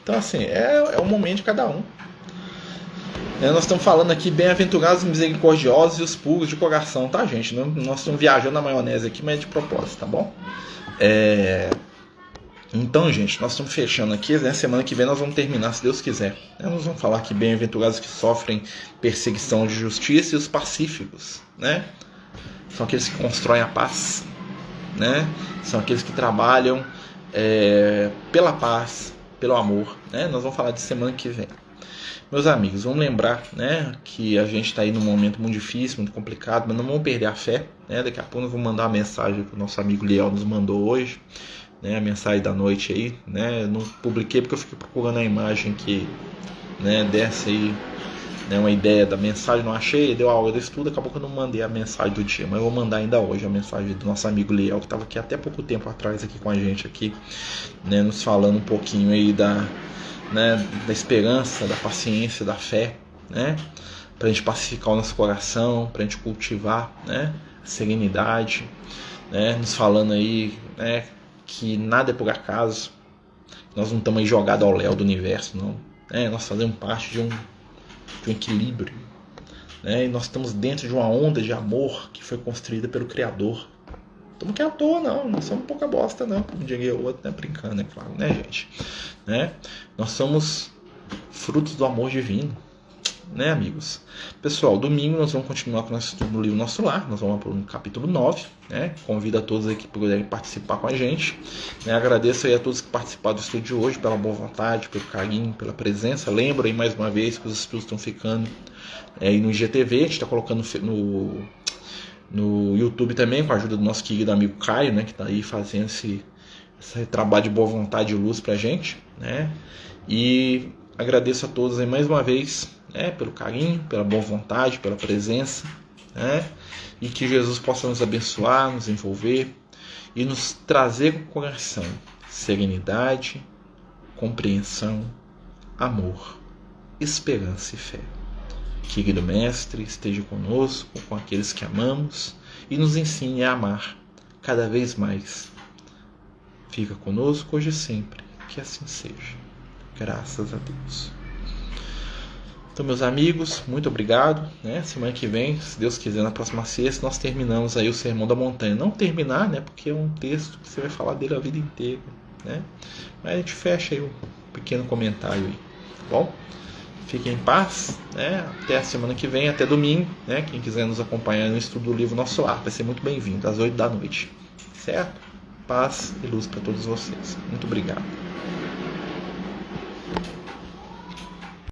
Então assim, é o momento de cada um. Nós estamos falando aqui, bem-aventurados, misericordiosos e os puros de coração, tá, gente? Nós estamos viajando na maionese aqui, mas é de propósito, tá bom? Então, gente, nós estamos fechando aqui, né? Semana que vem nós vamos terminar, se Deus quiser. Nós vamos falar aqui, bem-aventurados que sofrem perseguição de justiça e os pacíficos, né? São aqueles que constroem a paz, né? São aqueles que trabalham pela paz, pelo amor, né? Nós vamos falar de semana que vem. Meus amigos, vamos lembrar, né, que a gente está aí num momento muito difícil, muito complicado, mas não vamos perder a fé, né? Daqui a pouco eu vou mandar uma mensagem que o nosso amigo Liel nos mandou hoje, né, a mensagem da noite aí, né? Eu não publiquei porque eu fiquei procurando a imagem que, né, desse aí, né, uma ideia da mensagem, não achei, deu a hora do estudo, acabou que eu não mandei a mensagem do dia, mas eu vou mandar ainda hoje a mensagem do nosso amigo Liel, que estava aqui até pouco tempo atrás aqui com a gente aqui, né, nos falando um pouquinho aí da esperança, da paciência, da fé, né? Para a gente pacificar o nosso coração, para a gente cultivar, né, a serenidade, né? Nos falando aí, né, que nada é por acaso, nós não estamos aí jogados ao léu do universo, não. Nós fazemos parte de um equilíbrio, né? E nós estamos dentro de uma onda de amor que foi construída pelo Criador. Estamos aqui à toa, não somos pouca bosta, não, como diria o outro, né? Brincando, é claro, né, gente? Né? Nós somos frutos do amor divino, né, amigos? Pessoal, domingo nós vamos continuar com o nosso estudo no livro Nosso Lar, nós vamos para o capítulo 9, né? Convido a todos aí que puderem participar com a gente, né? Agradeço aí a todos que participaram do estudo de hoje, pela boa vontade, pelo carinho, pela presença. Lembro aí mais uma vez que os estudos estão ficando aí no IGTV, a gente está colocando no YouTube também, com a ajuda do nosso querido amigo Caio, né, que está aí fazendo esse trabalho de boa vontade e luz pra gente, né? E agradeço a todos aí mais uma vez, né, pelo carinho, pela boa vontade, pela presença, né? E que Jesus possa nos abençoar, nos envolver e nos trazer com o coração serenidade, compreensão, amor, esperança e fé. Querido Mestre, esteja conosco, com aqueles que amamos e nos ensine a amar cada vez mais. Fica conosco hoje e sempre, que assim seja. Graças a Deus. Então, meus amigos, muito obrigado, né? Semana que vem, se Deus quiser, na próxima sexta, nós terminamos aí o Sermão da Montanha. Não terminar, né? Porque é um texto que você vai falar dele a vida inteira, né? Mas a gente fecha aí um pequeno comentário aí, tá bom? Fiquem em paz, né? Até a semana que vem, até domingo, né? Quem quiser nos acompanhar no estudo do livro Nosso Lar, vai ser muito bem-vindo, às 8 da noite, certo? Paz e luz para todos vocês. Muito obrigado.